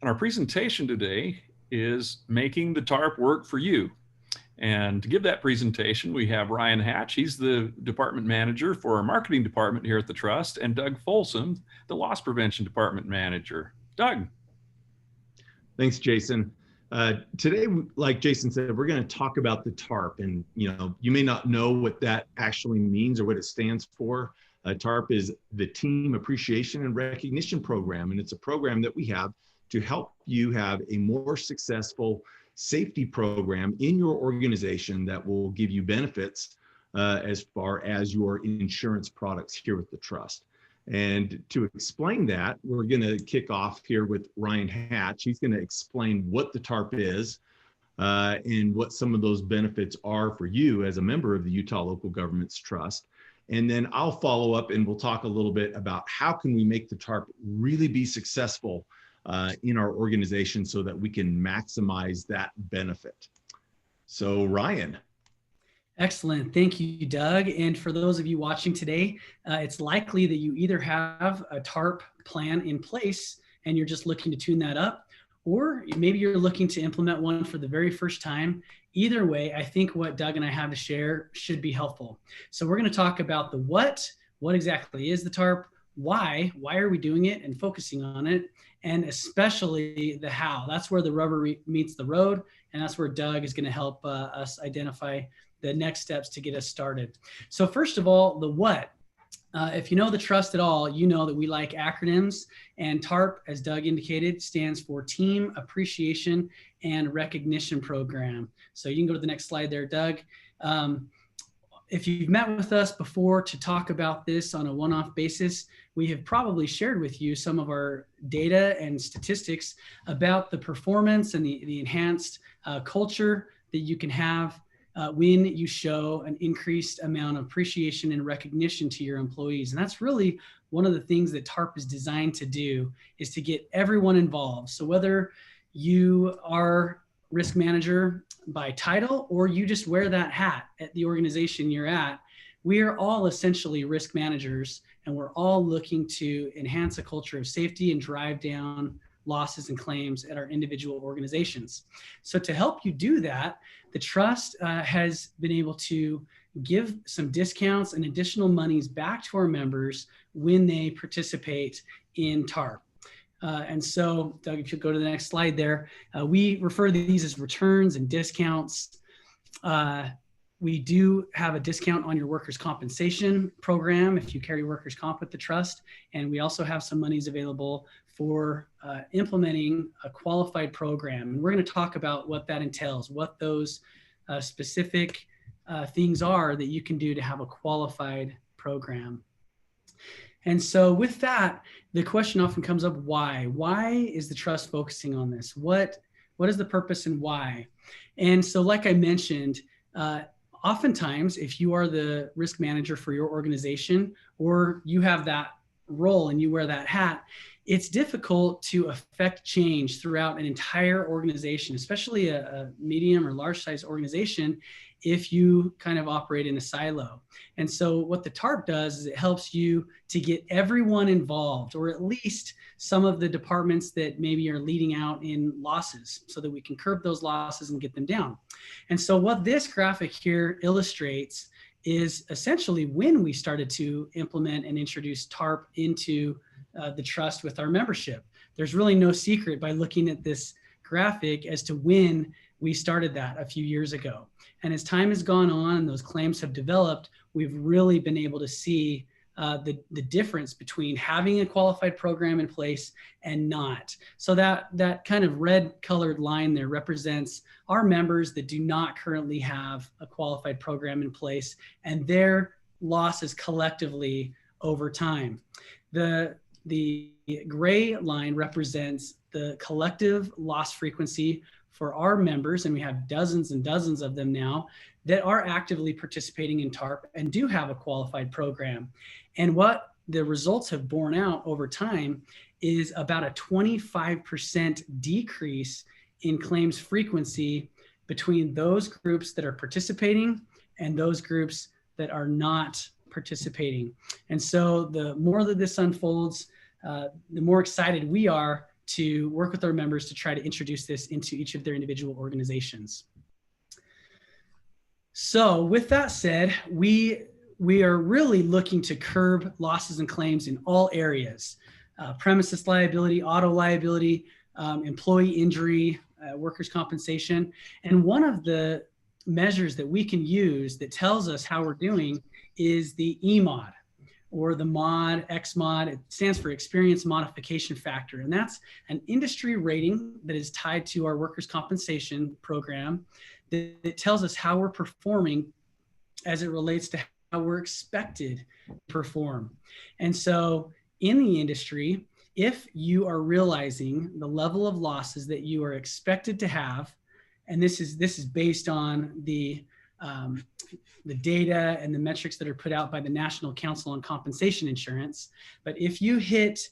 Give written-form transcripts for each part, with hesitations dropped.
And our presentation today is making the TARP work for you. And to give that presentation, we have Ryan Hatch. He's the department manager for our marketing department here at the Trust, and Doug Folsom, the loss prevention department manager. Doug. Thanks, Jason. Today, like Jason said, we're going to talk about the TARP. And, you may not know what that actually means or what it stands for. TARP is the Team Appreciation and Recognition Program. And it's a program that we have to help you have a more successful safety program in your organization that will give you benefits as far as your insurance products here with the Trust. And to explain that, we're going to kick off here with Ryan Hatch. He's going to explain what the TARP is and what some of those benefits are for you as a member of the Utah Local Governments Trust. And then I'll follow up and we'll talk a little bit about how can we make the TARP really be successful in our organization so that we can maximize that benefit. So Ryan. Excellent. Thank you, Doug. And for those of you watching today, it's likely that you either have a TARP plan in place and you're just looking to tune that up, or maybe you're looking to implement one for the very first time. Either way, I think what Doug and I have to share should be helpful. So we're going to talk about the what exactly is the TARP, why are we doing it and focusing on it, and especially the how. That's where the rubber meets the road, and that's where Doug is going to help us identify the next steps to get us started. So first of all, the what. If you know the Trust at all, you know that we like acronyms, and TARP, as Doug indicated, stands for Team Appreciation and Recognition Program. So you can go to the next slide there, Doug. If you've met with us before to talk about this on a one-off basis, we have probably shared with you some of our data and statistics about the performance and the enhanced culture that you can have when you show an increased amount of appreciation and recognition to your employees. And that's really one of the things that TARP is designed to do, is to get everyone involved. So whether you are risk manager by title or you just wear that hat at the organization you're at, we are all essentially risk managers, and we're all looking to enhance a culture of safety and drive down losses and claims at our individual organizations. So to help you do that, the Trust has been able to give some discounts and additional monies back to our members when they participate in TARP. And so, Doug, if you go to the next slide there, we refer to these as returns and discounts. We do have a discount on your workers' compensation program if you carry workers' comp with the Trust. And we also have some monies available for implementing a qualified program. And we're going to talk about what that entails, what those specific things are that you can do to have a qualified program. And so with that, the question often comes up, why? Why is the Trust focusing on this? What is the purpose and why? And so like I mentioned, oftentimes if you are the risk manager for your organization, or you have that role and you wear that hat, it's difficult to affect change throughout an entire organization, especially a medium or large size organization, if you kind of operate in a silo. And so what the TARP does is it helps you to get everyone involved, or at least some of the departments that maybe are leading out in losses, so that we can curb those losses and get them down. And so what this graphic here illustrates is essentially when we started to implement and introduce TARP into the Trust with our membership. There's really no secret by looking at this graphic as to when we started that a few years ago. And as time has gone on and those claims have developed, we've really been able to see the difference between having a qualified program in place and not. So that kind of red colored line there represents our members that do not currently have a qualified program in place, and their losses collectively over time. The gray line represents the collective loss frequency for our members, and we have dozens and dozens of them now that are actively participating in TARP and do have a qualified program. And what the results have borne out over time is about a 25% decrease in claims frequency between those groups that are participating and those groups that are not participating. And so the more that this unfolds, the more excited we are to work with our members to try to introduce this into each of their individual organizations. So with that said, we are really looking to curb losses and claims in all areas: premises liability, auto liability, employee injury, workers' compensation. And one of the measures that we can use that tells us how we're doing is the Emod, or the MOD, XMOD. It stands for Experience Modification Factor. And that's an industry rating that is tied to our workers' compensation program that tells us how we're performing as it relates to how we're expected to perform. And so in the industry, if you are realizing the level of losses that you are expected to have, and this is based on the data and the metrics that are put out by the National Council on Compensation Insurance, but if you hit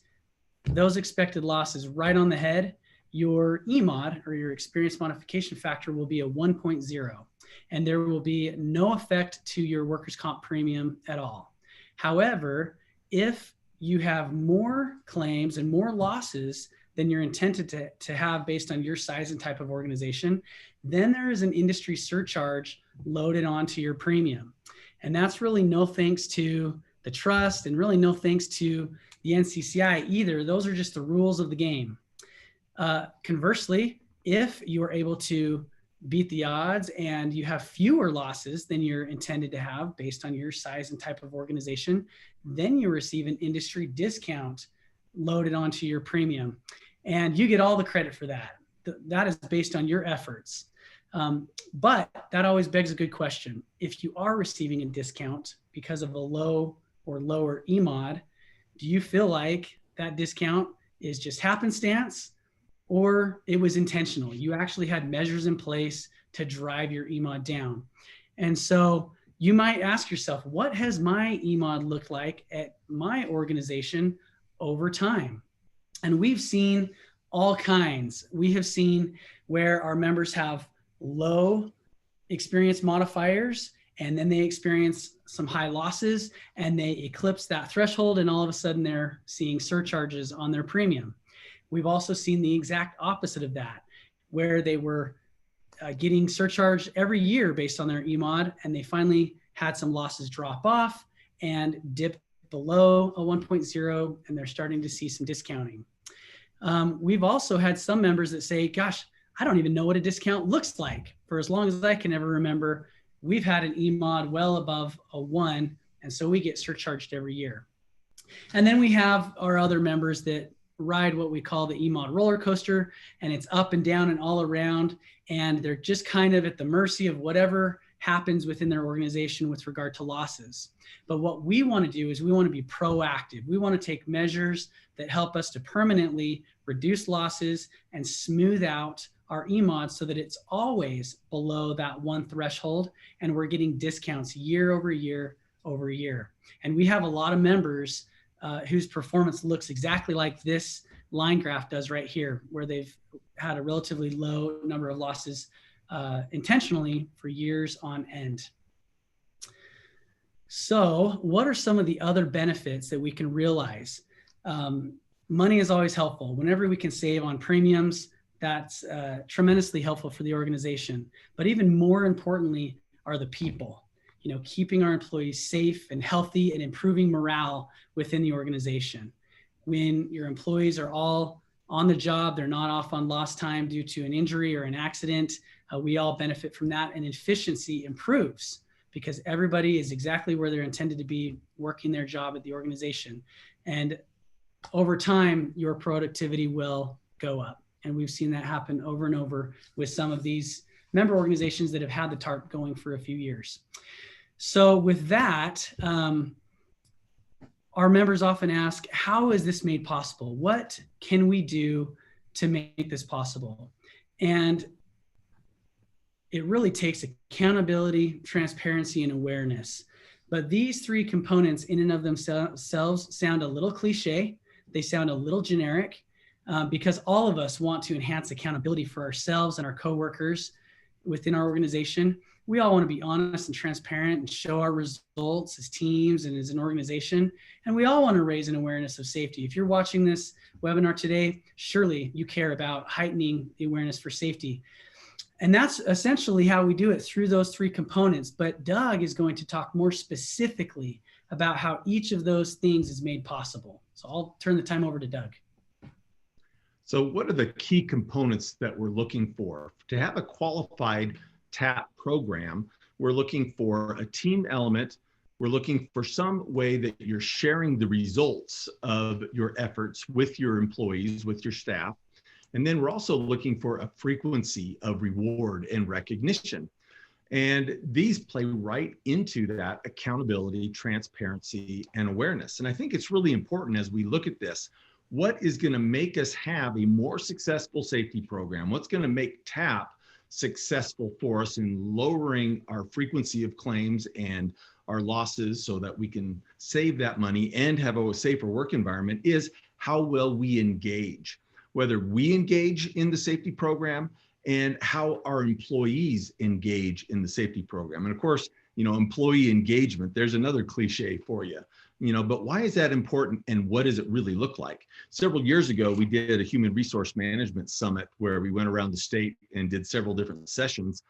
those expected losses right on the head, your Emod, or your experience modification factor, will be a 1.0, and there will be no effect to your workers' comp premium at all. However, if you have more claims and more losses than you're intended to have based on your size and type of organization, then there is an industry surcharge loaded onto your premium. And that's really no thanks to the trust, and really no thanks to the NCCI either. Those are just the rules of the game. Conversely, if you are able to beat the odds and you have fewer losses than you're intended to have based on your size and type of organization, then you receive an industry discount loaded onto your premium. And you get all the credit for that. That is based on your efforts. But that always begs a good question. If you are receiving a discount because of a low or lower Emod, do you feel like that discount is just happenstance, or it was intentional? You actually had measures in place to drive your Emod down. And so you might ask yourself, what has my Emod looked like at my organization over time? And we've seen all kinds. We have seen where our members have low experience modifiers, and then they experience some high losses and they eclipse that threshold, and all of a sudden they're seeing surcharges on their premium. We've also seen the exact opposite of that, where they were getting surcharged every year based on their Emod, and they finally had some losses drop off and dip below a 1.0, and they're starting to see some discounting. We've also had some members that say, gosh, I don't even know what a discount looks like. For as long as I can ever remember, we've had an Emod well above a 1, and so we get surcharged every year. And then we have our other members that ride what we call the Emod roller coaster, and it's up and down and all around, and they're just kind of at the mercy of whatever happens within their organization with regard to losses. But what we want to do is we want to be proactive. We want to take measures that help us to permanently reduce losses and smooth out our Emod so that it's always below that 1 threshold, and we're getting discounts year over year over year. And we have a lot of members whose performance looks exactly like this line graph does right here, where they've had a relatively low number of losses intentionally for years on end. So what are some of the other benefits that we can realize? Money is always helpful. Whenever we can save on premiums, that's tremendously helpful for the organization. But even more importantly are the people. You know, keeping our employees safe and healthy and improving morale within the organization. When your employees are all on the job, they're not off on lost time due to an injury or an accident, we all benefit from that, and efficiency improves because everybody is exactly where they're intended to be working their job at the organization. And over time, your productivity will go up. And we've seen that happen over and over with some of these member organizations that have had the TARP going for a few years. So with that, our members often ask, how is this made possible? What can we do to make this possible? And it really takes accountability, transparency, and awareness. But these 3 components in and of themselves sound a little cliche. They sound a little generic because all of us want to enhance accountability for ourselves and our coworkers within our organization. we all want to be honest and transparent and show our results as teams and as an organization. And we all want to raise an awareness of safety. If you're watching this webinar today, surely you care about heightening the awareness for safety. And that's essentially how we do it, through those three components. But Doug is going to talk more specifically about how each of those things is made possible. So I'll turn the time over to Doug. So what are the key components that we're looking for? To have a qualified TAP program, we're looking for a team element. We're looking for some way that you're sharing the results of your efforts with your employees, with your staff. And then we're also looking for a frequency of reward and recognition. And these play right into that accountability, transparency, and awareness. And I think it's really important as we look at this, what is going to make us have a more successful safety program? What's going to make TAP successful for us in lowering our frequency of claims and our losses so that we can save that money and have a safer work environment is how well we engage, whether we engage in the safety program and how our employees engage in the safety program. And of course, employee engagement, there's another cliche for you. But why is that important and what does it really look like? Several years ago, we did a human resource management summit where we went around the state and did several different sessions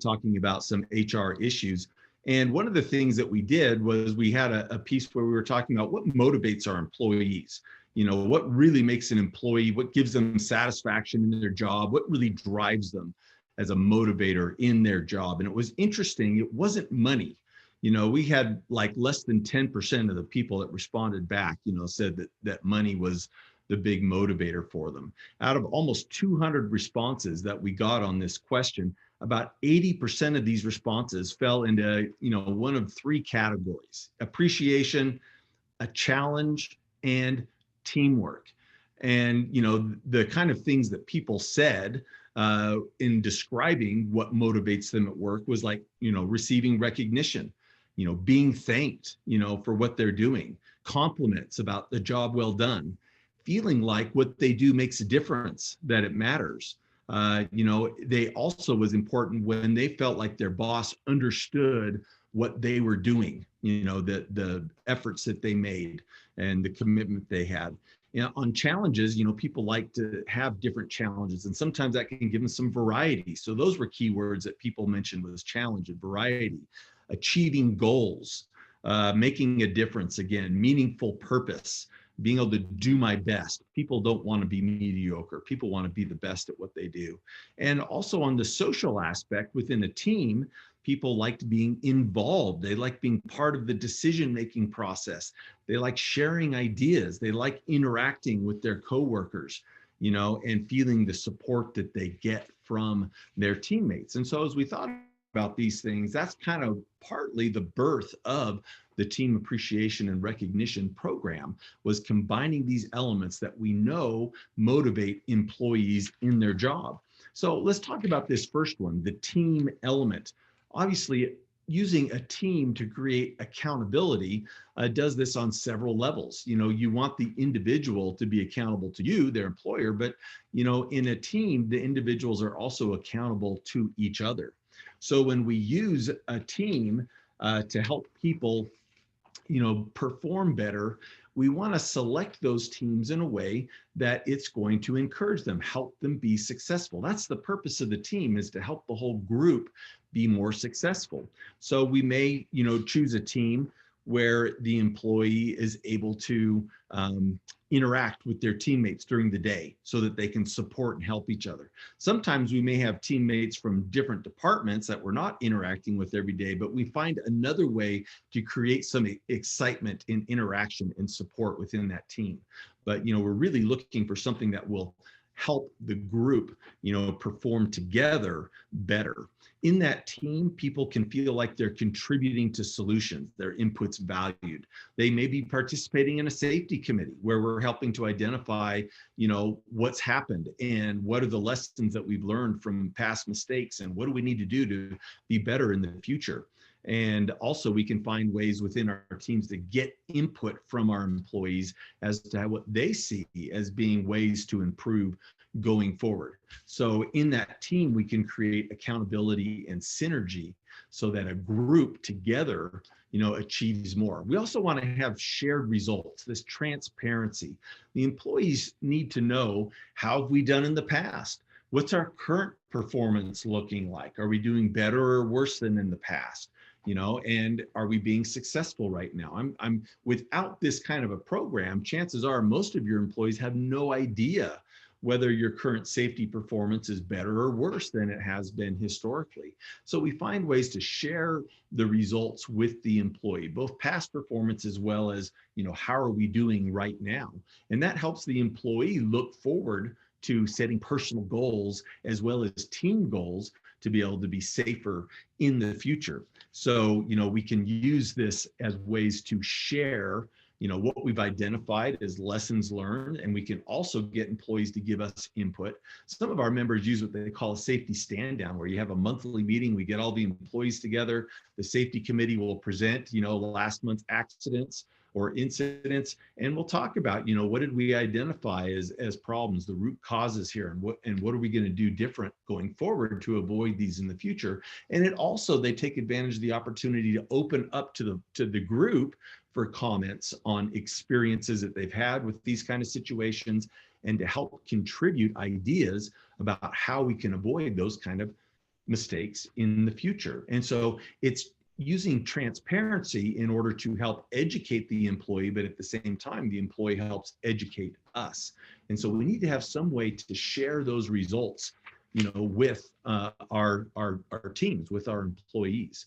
talking about some HR issues. And one of the things that we did was we had a piece where we were talking about what motivates our employees. What really makes an employee, what gives them satisfaction in their job, what really drives them as a motivator in their job. And it was interesting, it wasn't money. We had like less than 10% of the people that responded back, said that money was the big motivator for them. Out of almost 200 responses that we got on this question, about 80% of these responses fell into, one of three categories: appreciation, a challenge, and teamwork. And, the kind of things that people said in describing what motivates them at work was like, receiving recognition, being thanked, for what they're doing, compliments about the job well done, feeling like what they do makes a difference, that it matters. They also was important when they felt like their boss understood what they were doing, the efforts that they made and the commitment they had. On challenges, people like to have different challenges, and sometimes that can give them some variety. So those were key words that people mentioned, was challenge and variety. Achieving goals, making a difference, again, meaningful purpose, being able to do my best. People don't want to be mediocre. People want to be the best at what they do. And also on the social aspect within a team, people liked being involved. They like being part of the decision-making process. They like sharing ideas. They like interacting with their coworkers, and feeling the support that they get from their teammates. And so as we thought about these things, that's kind of partly the birth of the team appreciation and recognition program, was combining these elements that we know motivate employees in their job. So let's talk about this first one, the team element. Obviously, using a team to create accountability does this on several levels. You want the individual to be accountable to you, their employer, but in a team, the individuals are also accountable to each other. So when we use a team to help people, perform better, we want to select those teams in a way that it's going to encourage them, help them be successful. That's the purpose of the team, is to help the whole group be more successful. So we may, choose a team where the employee is able to interact with their teammates during the day so that they can support and help each other. Sometimes we may have teammates from different departments that we're not interacting with every day, but we find another way to create some excitement and interaction and support within that team. But, we're really looking for something that will help the group, perform together better. In that team, people can feel like they're contributing to solutions, their input's valued. They may be participating in a safety committee where we're helping to identify, what's happened and what are the lessons that we've learned from past mistakes and what do we need to do to be better in the future. And also we can find ways within our teams to get input from our employees as to what they see as being ways to improve going forward. So in that team, we can create accountability and synergy so that a group together, achieves more. We also want to have shared results, this transparency. The employees need to know, how have we done in the past? What's our current performance looking like? Are we doing better or worse than in the past? And are we being successful right now? I'm without this kind of a program, chances are most of your employees have no idea whether your current safety performance is better or worse than it has been historically. So we find ways to share the results with the employee, both past performance as well as, how are we doing right now? And that helps the employee look forward to setting personal goals as well as team goals to be able to be safer in the future. So, we can use this as ways to share what we've identified as lessons learned, and we can also get employees to give us input. Some of our members use what they call a safety stand down, where you have a monthly meeting, we get all the employees together, the safety committee will present, last month's accidents or incidents, and we'll talk about, what did we identify as problems, the root causes here, and what are we going to do different going forward to avoid these in the future. And it also, they take advantage of the opportunity to open up to the group for comments on experiences that they've had with these kind of situations, and to help contribute ideas about how we can avoid those kind of mistakes in the future. And so it's using transparency in order to help educate the employee, but at the same time, the employee helps educate us. And so we need to have some way to share those results, with our teams, with our employees.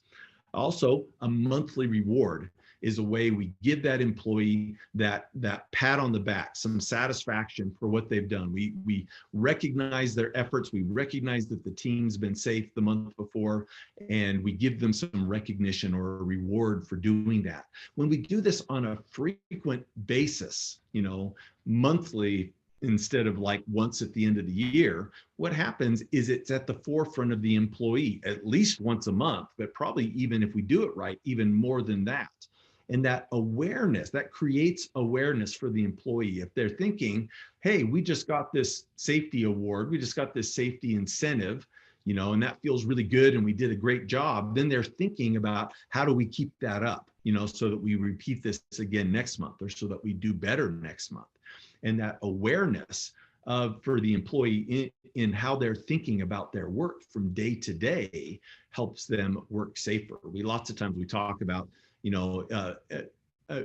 Also, a monthly reward is a way we give that employee that pat on the back, some satisfaction for what they've done. We recognize their efforts. We recognize that the team's been safe the month before, and we give them some recognition or a reward for doing that. When we do this on a frequent basis, monthly, instead of like once at the end of the year, what happens is it's at the forefront of the employee at least once a month, but probably, even if we do it right, even more than that. And that awareness, that creates awareness for the employee. If they're thinking, hey, we just got this safety award, we just got this safety incentive, and that feels really good and we did a great job, then they're thinking about, how do we keep that up, so that we repeat this again next month, or so that we do better next month. And that awareness for the employee in how they're thinking about their work from day to day helps them work safer. Lots of times we talk about,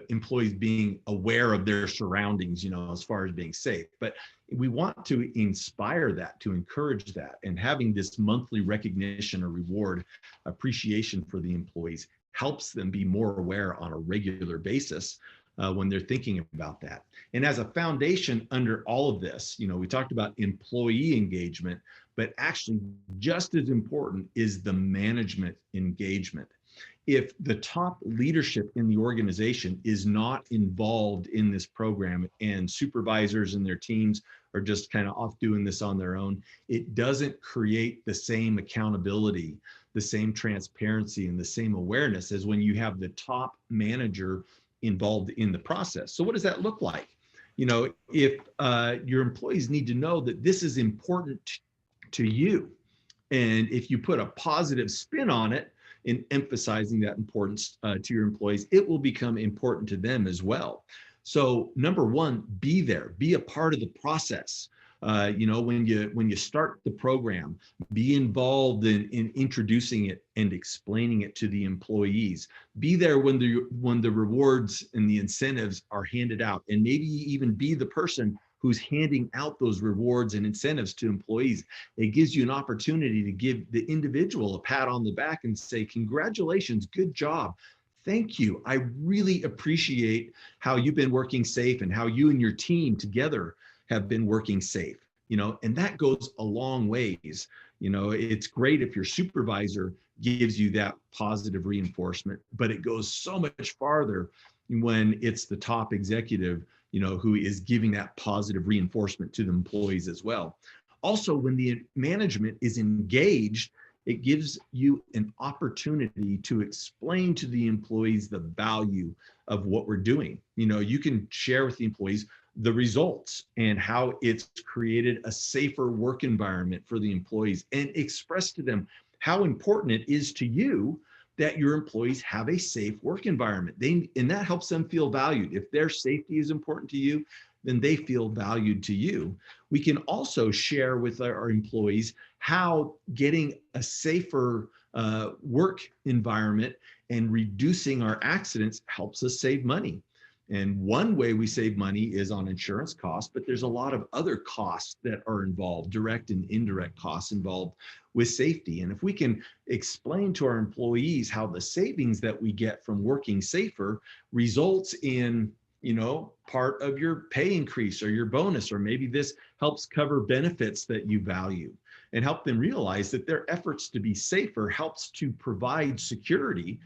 employees being aware of their surroundings, as far as being safe. But we want to inspire that, to encourage that, and having this monthly recognition or reward appreciation for the employees helps them be more aware on a regular basis when they're thinking about that. And as a foundation under all of this, we talked about employee engagement, but actually just as important is the management engagement. If the top leadership in the organization is not involved in this program, and supervisors and their teams are just kind of off doing this on their own, it doesn't create the same accountability, the same transparency, and the same awareness as when you have the top manager involved in the process. So what does that look like? If your employees need to know that this is important to you, and if you put a positive spin on it, in emphasizing that importance to your employees, it will become important to them as well. So number one, be there, be a part of the process. When you start the program, be involved in introducing it and explaining it to the employees. Be there when the rewards and the incentives are handed out, and maybe even be the person who's handing out those rewards and incentives to employees. It gives you an opportunity to give the individual a pat on the back and say, congratulations, good job. Thank you. I really appreciate how you've been working safe and how you and your team together have been working safe, and that goes a long ways. It's great if your supervisor gives you that positive reinforcement, but it goes so much farther when it's the top executive, who is giving that positive reinforcement to the employees as well. Also, when the management is engaged, it gives you an opportunity to explain to the employees the value of what we're doing. You can share with the employees the results and how it's created a safer work environment for the employees, and express to them how important it is to you that your employees have a safe work environment. And that helps them feel valued. If their safety is important to you, then they feel valued to you. We can also share with our employees how getting a safer work environment and reducing our accidents helps us save money. And one way we save money is on insurance costs, but there's a lot of other costs that are involved, direct and indirect costs involved with safety. And if we can explain to our employees how the savings that we get from working safer results in, part of your pay increase or your bonus, or maybe this helps cover benefits that you value, and help them realize that their efforts to be safer helps to provide security,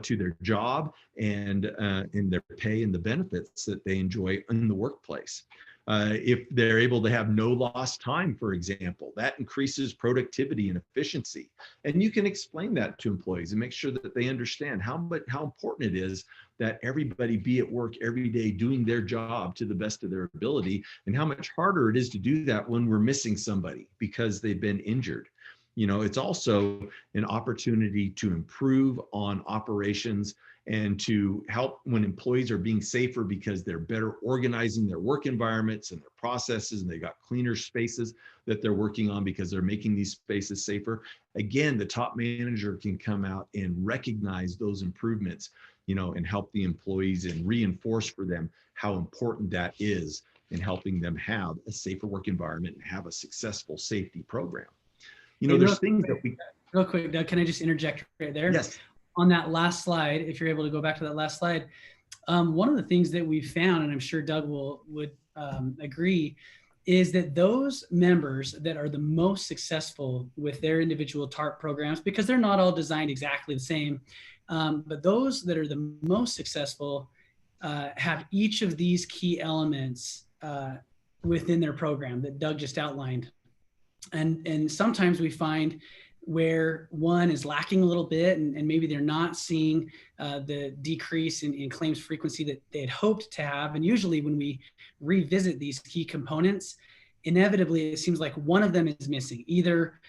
to their job and in their pay and the benefits that they enjoy in the workplace. If they're able to have no lost time, for example, that increases productivity and efficiency. And you can explain that to employees and make sure that they understand how important it is that everybody be at work every day doing their job to the best of their ability, and how much harder it is to do that when we're missing somebody because they've been injured. It's also an opportunity to improve on operations and to help when employees are being safer because they're better organizing their work environments and their processes, and they got cleaner spaces that they're working on because they're making these spaces safer. Again, the top manager can come out and recognize those improvements, and help the employees and reinforce for them how important that is in helping them have a safer work environment and have a successful safety program. There's things that we... Real quick, Doug, can I just interject right there? Yes. On that last slide, if you're able to go back to that last slide, one of the things that we've found, and I'm sure Doug would agree, is that those members that are the most successful with their individual TARP programs, because they're not all designed exactly the same, but those that are the most successful have each of these key elements within their program that Doug just outlined. And sometimes we find where one is lacking a little bit, and maybe they're not seeing the decrease in claims frequency that they had hoped to have. And usually when we revisit these key components, inevitably it seems like one of them is missing. Either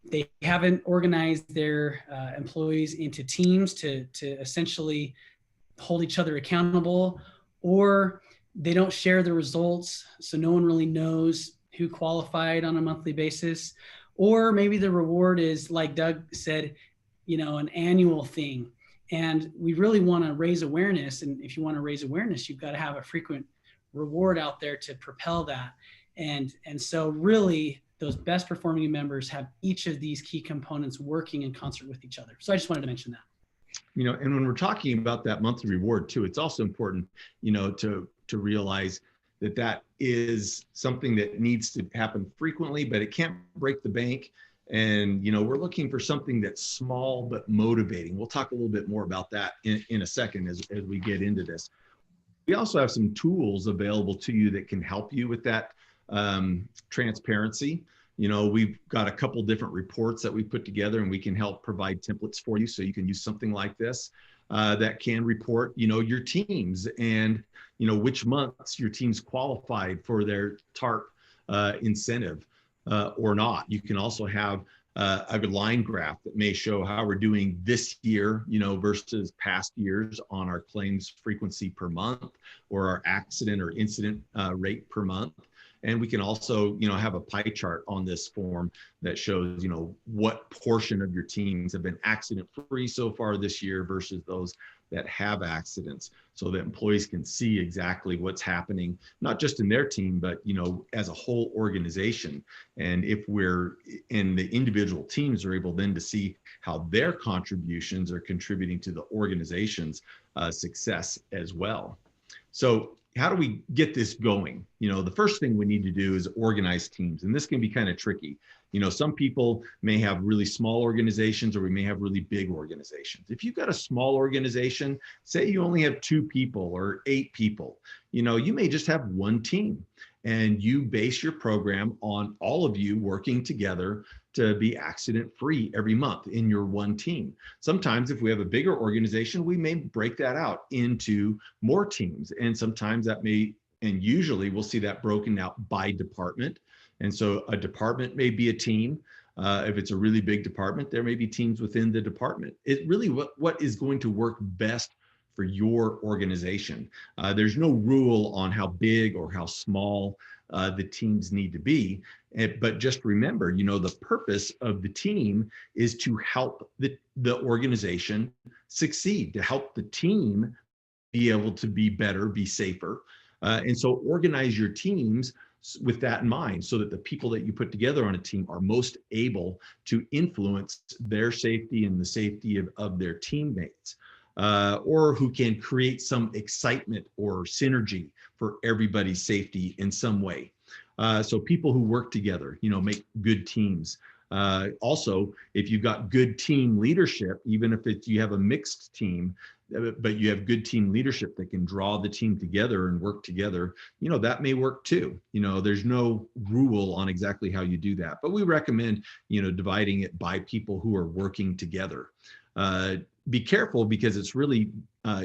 they haven't organized their employees into teams to essentially hold each other accountable, or they don't share the results, so no one really knows who qualified on a monthly basis. Or maybe the reward is, like Doug said, an annual thing. And we really want to raise awareness. And if you want to raise awareness, you've got to have a frequent reward out there to propel that. And so really those best performing members have each of these key components working in concert with each other. So I just wanted to mention that. And when we're talking about that monthly reward too, it's also important, to realize that is something that needs to happen frequently, but it can't break the bank. And, we're looking for something that's small but motivating. We'll talk a little bit more about that in a second as we get into this. We also have some tools available to you that can help you with that transparency. We've got a couple different reports that we put together, and we can help provide templates for you so you can use something like this that can report, your teams and, which months your teams qualified for their TARP incentive or not. You can also have a line graph that may show how we're doing this year, versus past years on our claims frequency per month or our accident or incident rate per month. And we can also, have a pie chart on this form that shows, what portion of your teams have been accident free so far this year versus those that have accidents, so that employees can see exactly what's happening, not just in their team, but, as a whole organization. And the individual teams are able then to see how their contributions are contributing to the organization's success as well. So how do we get this going? The first thing we need to do is organize teams. And this can be kind of tricky. Some people may have really small organizations, or we may have really big organizations. If you've got a small organization, say you only have 2 people or 8 people, you may just have one team, and you base your program on all of you working together to be accident free every month in your one team. Sometimes if we have a bigger organization, we may break that out into more teams. And sometimes that may, and usually we'll see that broken out by department. And so a department may be a team. If it's a really big department, there may be teams within the department. It really what is going to work best for your organization. There's no rule on how big or how small the teams need to be. But just remember, the purpose of the team is to help the organization succeed, to help the team be able to be better, be safer. And so organize your teams with that in mind, so that the people that you put together on a team are most able to influence their safety and the safety of their teammates, or who can create some excitement or synergy for everybody's safety in some way. So people who work together, make good teams. Also, if you've got good team leadership, even if you have a mixed team, but you have good team leadership that can draw the team together and work together, that may work too. There's no rule on exactly how you do that, but we recommend, dividing it by people who are working together. Be careful, because it's really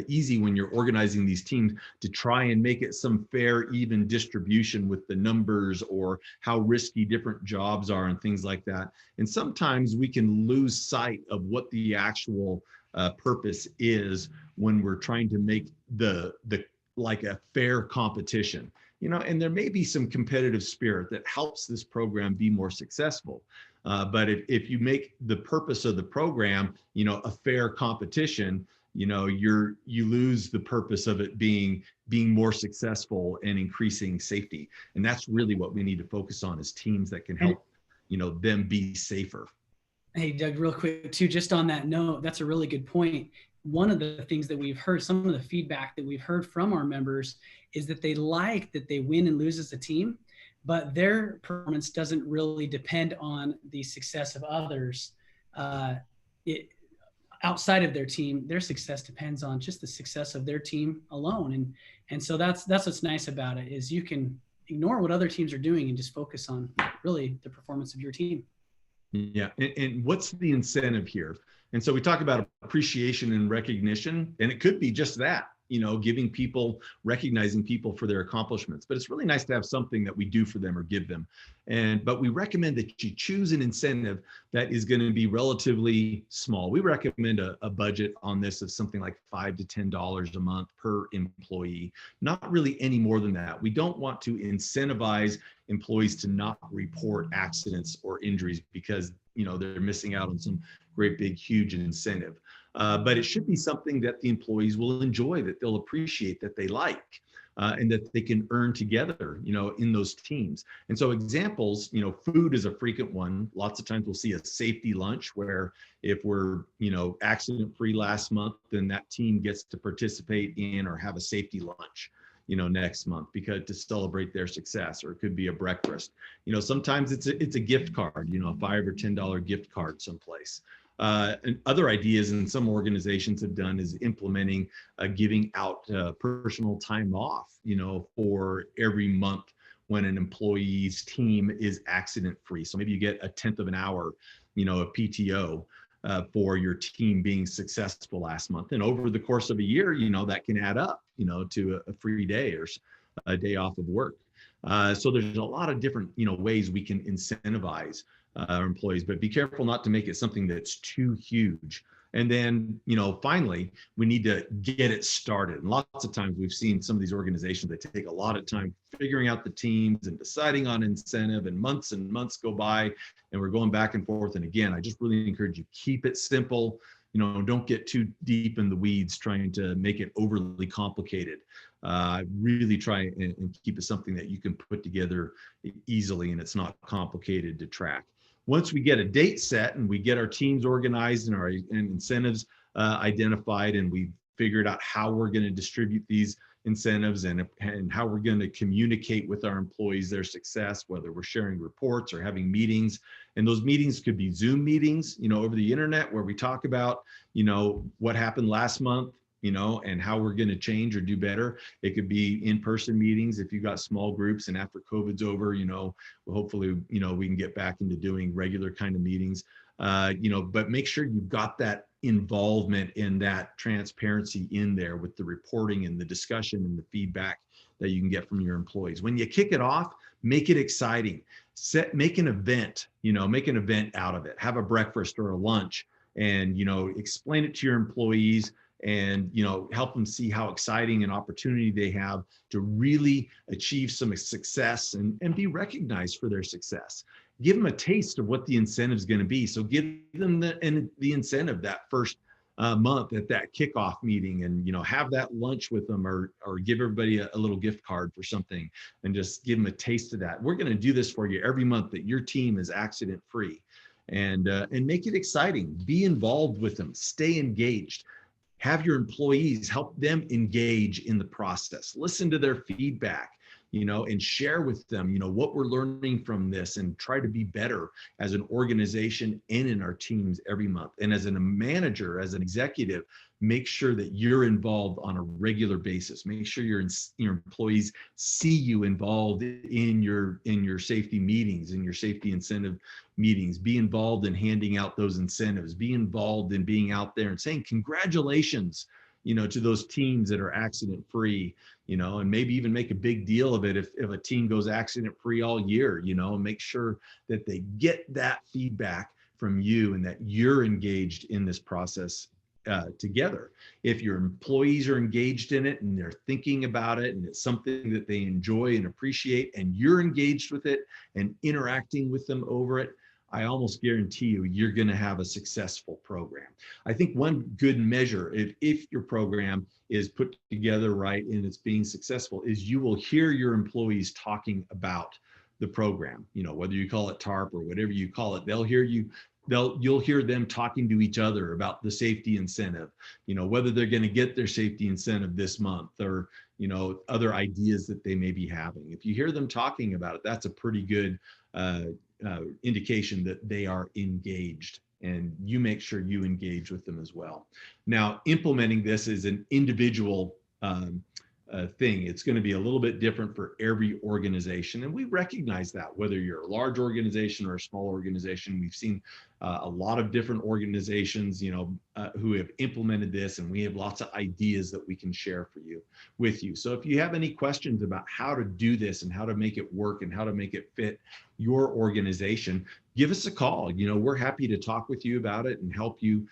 easy when you're organizing these teams to try and make it some fair, even distribution with the numbers, or how risky different jobs are and things like that. And sometimes we can lose sight of what the actual purpose is when we're trying to make the like a fair competition. And there may be some competitive spirit that helps this program be more successful. But if you make the purpose of the program, a fair competition, you lose the purpose of it being more successful and increasing safety. And that's really what we need to focus on, is teams that can help, them be safer. Hey, Doug, real quick too, just on that note, that's a really good point. One of the things that we've heard, some of the feedback that we've heard from our members, is that they like that they win and lose as a team, but their performance doesn't really depend on the success of others. Outside of their team, their success depends on just the success of their team alone. And so that's what's nice about it, is you can ignore what other teams are doing and just focus on really the performance of your team. Yeah. And what's the incentive here? And so we talk about appreciation and recognition, and it could be just that, giving people, recognizing people for their accomplishments. But it's really nice to have something that we do for them or give them. But we recommend that you choose an incentive that is going to be relatively small. We recommend a budget on this of something like $5 to $10 a month per employee, not really any more than that. We don't want to incentivize employees to not report accidents or injuries because they're missing out on some great big huge incentive. But it should be something that the employees will enjoy, that they'll appreciate, that they like, and that they can earn together, in those teams. And so examples, food is a frequent one. Lots of times we'll see a safety lunch where if we're, accident-free last month, then that team gets to participate in or have a safety lunch, next month, because to celebrate their success. Or it could be a breakfast. Sometimes it's a gift card, a $5 or $10 gift card someplace. And other ideas in some organizations have done is implementing giving out personal time off, for every month when an employee's team is accident free. So maybe you get 1/10 of an hour, of PTO for your team being successful last month. And over the course of a year, that can add up, to a free day or a day off of work. So there's a lot of different, ways we can incentivize our employees, but be careful not to make it something that's too huge. And then, finally, we need to get it started. And lots of times we've seen some of these organizations that take a lot of time figuring out the teams and deciding on incentive, and months go by and we're going back and forth. And again, I just really encourage you, keep it simple. Don't get too deep in the weeds trying to make it overly complicated. Really try and keep it something that you can put together easily and it's not complicated to track. Once we get a date set and we get our teams organized and our incentives identified, and we've figured out how we're going to distribute these incentives and how we're going to communicate with our employees their success, whether we're sharing reports or having meetings. And those meetings could be Zoom meetings, over the internet, where we talk about, what happened last month, and how we're going to change or do better. It could be in-person meetings if you've got small groups, and after COVID's over, hopefully, we can get back into doing regular kind of meetings, but make sure you've got that involvement in that transparency in there with the reporting and the discussion and the feedback that you can get from your employees. When you kick it off, make it exciting. make an event, make an event out of it. Have a breakfast or a lunch, and explain it to your employees, and help them see how exciting an opportunity they have to really achieve some success and be recognized for their success. Give them a taste of what the incentive is going to be. So give them the incentive that first month at that kickoff meeting, and have that lunch with them, or give everybody a little gift card for something, and just give them a taste of that. We're going to do this for you every month, that your team is accident free, and make it exciting. Be involved with them, stay engaged. Have your employees help them engage in the process. Listen to their feedback, and share with them, what we're learning from this, and try to be better as an organization and in our teams every month. And as a manager, as an executive, make sure that you're involved on a regular basis. Make sure your employees see you involved in your safety meetings, in your safety incentive meetings. Be involved in handing out those incentives. Be involved in being out there and saying congratulations, to those teams that are accident free, and maybe even make a big deal of it if a team goes accident free all year, and make sure that they get that feedback from you, and that you're engaged in this process together. If your employees are engaged in it and they're thinking about it, and it's something that they enjoy and appreciate, and you're engaged with it and interacting with them over it, I almost guarantee you're going to have a successful program. I think one good measure, if your program is put together right and it's being successful, is you will hear your employees talking about the program. Whether you call it TARP or whatever you call it, you'll hear them talking to each other about the safety incentive, whether they're going to get their safety incentive this month, or other ideas that they may be having. If you hear them talking about it, that's a pretty good indication that they are engaged, and you make sure you engage with them as well. Now, implementing this is an individual thing. It's going to be a little bit different for every organization, and we recognize that. Whether you're a large organization or a small organization, we've seen a lot of different organizations, who have implemented this, and we have lots of ideas that we can share with you. So if you have any questions about how to do this and how to make it work and how to make it fit your organization, give us a call. We're happy to talk with you about it and help you,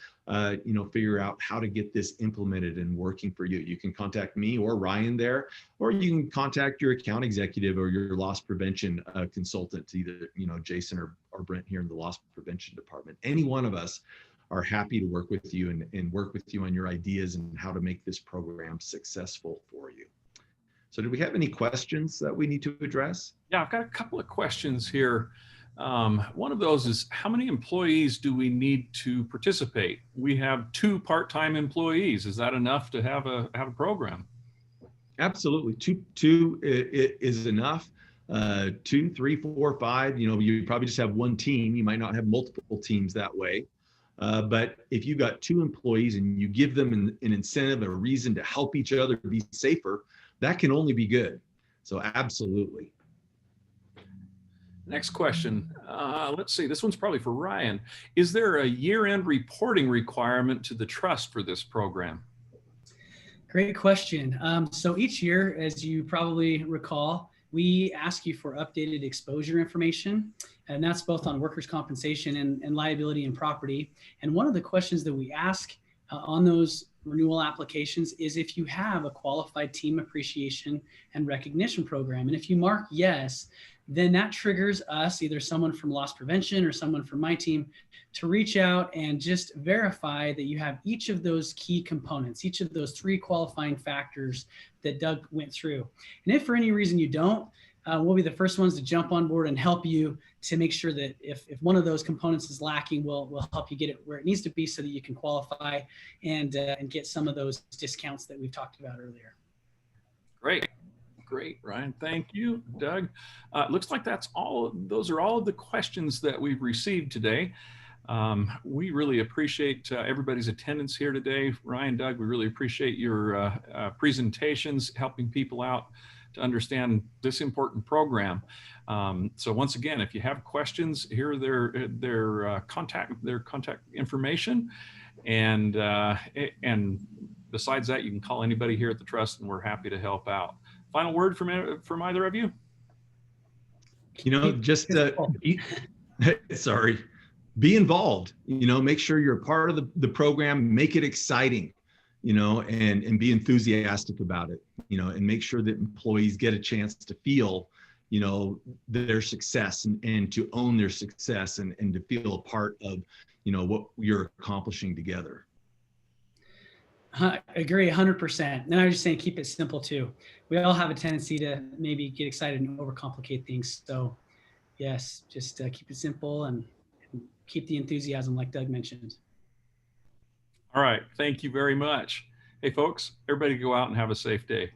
figure out how to get this implemented and working for you. You can contact me or Ryan there, or you can contact your account executive or your loss prevention consultant, either, Jason or Brent here in the loss prevention department. Any one of us are happy to work with you and work with you on your ideas and how to make this program successful for you. So do we have any questions that we need to address? Yeah, I've got a couple of questions here. One of those is, how many employees do we need to participate? We have 2 part-time employees. Is that enough to have a program? Absolutely. Two is enough. 2, 3, 4, 5, you probably just have one team. You might not have multiple teams that way. But if you got 2 employees and you give them an incentive, a reason to help each other be safer, that can only be good. So absolutely. Next question. Let's see, this one's probably for Ryan. Is there a year-end reporting requirement to the trust for this program? Great question. So each year, as you probably recall, we ask you for updated exposure information, and that's both on workers' compensation and liability and property. And one of the questions that we ask on those renewal applications is if you have a qualified team appreciation and recognition program. And if you mark yes, then that triggers us, either someone from loss prevention or someone from my team, to reach out and just verify that you have each of those key components, each of those 3 qualifying factors that Doug went through. And if for any reason you don't, we'll be the first ones to jump on board and help you to make sure that if one of those components is lacking, we'll help you get it where it needs to be so that you can qualify and get some of those discounts that we've talked about earlier. Great, Ryan. Thank you, Doug. Looks like those are all of the questions that we've received today. We really appreciate everybody's attendance here today. Ryan, Doug, we really appreciate your presentations, helping people out to understand this important program. So once again, if you have questions, here are their contact information, and besides that, you can call anybody here at the Trust, and we're happy to help out. Final word from either of you? You know, just be, sorry, be involved. You know, make sure you're a part of the program. Make it exciting. You know, and be enthusiastic about it. You know, and make sure that employees get a chance to feel, you know, their success and to own their success and to feel a part of, you know, what you're accomplishing together. I agree 100%. And I was just saying, keep it simple too. We all have a tendency to maybe get excited and overcomplicate things. So yes, just keep it simple and keep the enthusiasm like Doug mentioned. All right. Thank you very much. Hey, folks, everybody go out and have a safe day.